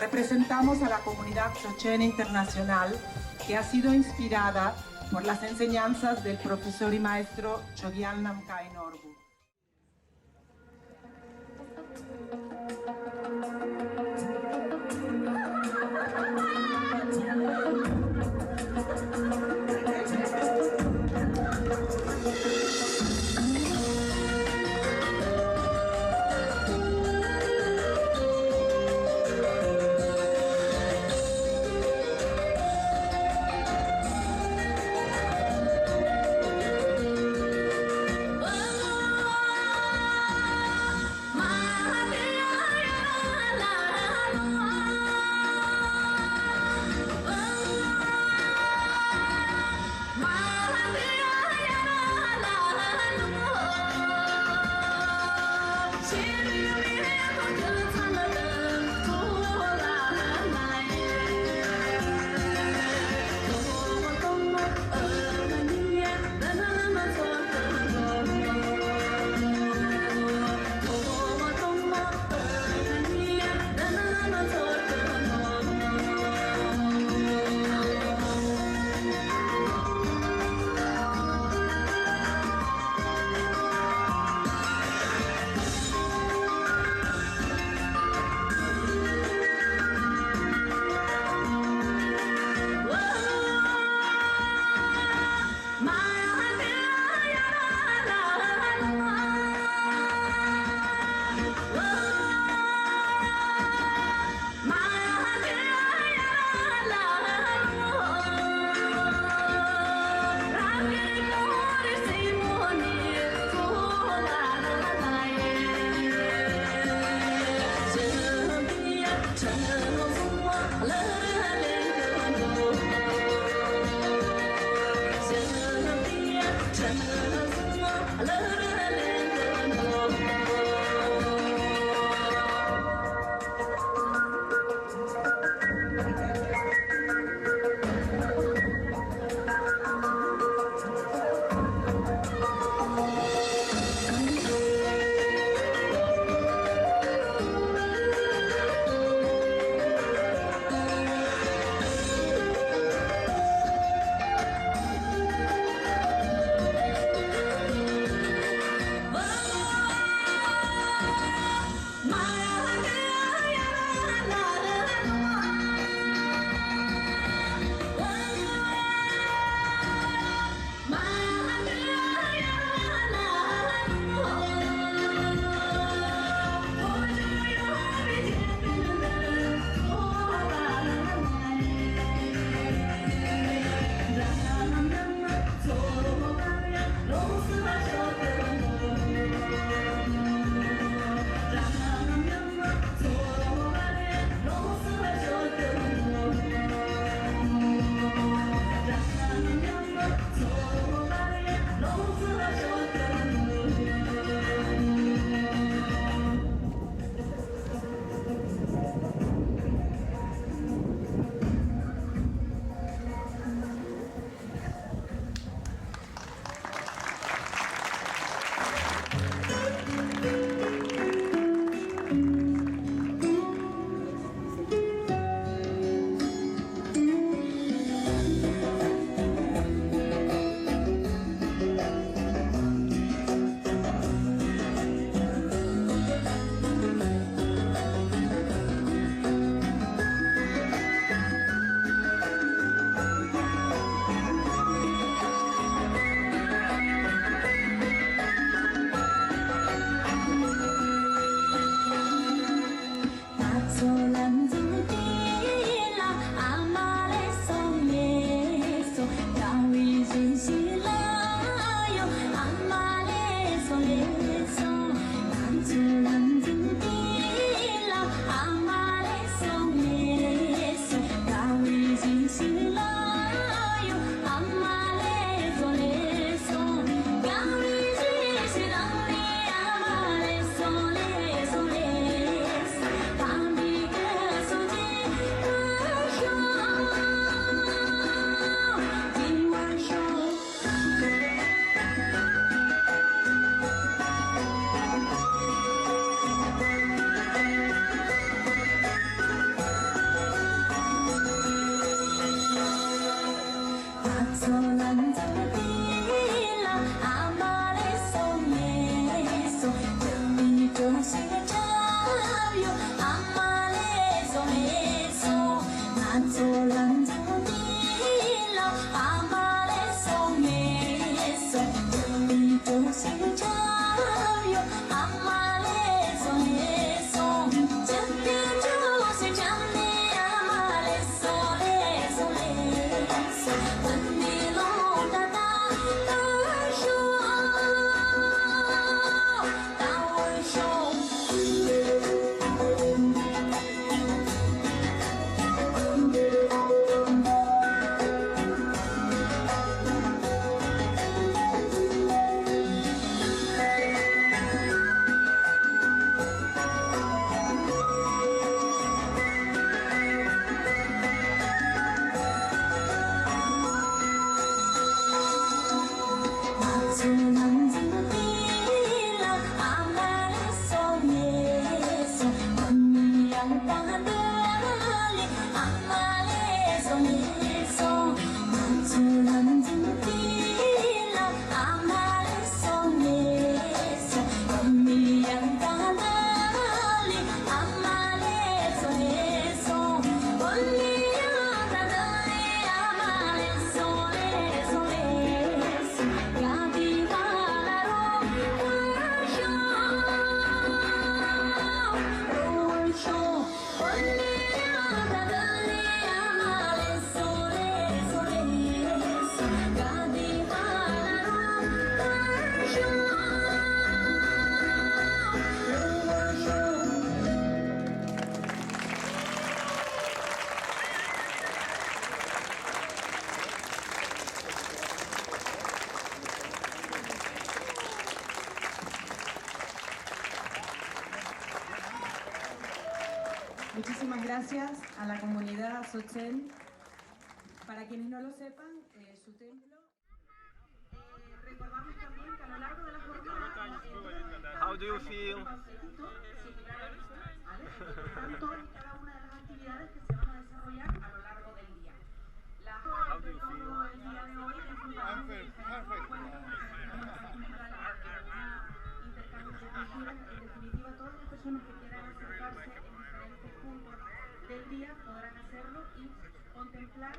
Representamos a la comunidad chochena internacional que ha sido inspirada por las enseñanzas del profesor y maestro Chogyal Namkhai Norbu. Muchísimas gracias a la comunidad Sochen. Para quienes no lo sepan, su templo... recordamos también que a lo largo de la jornada... How do you feel? Todas y cada una de las actividades que se van a desarrollar a lo largo del día. How do you feel? El día de hoy es un intercambio de culturas. En definitiva, todas las personas que quieran acercarse en diferentes puntos del día podrán hacerlo y contemplar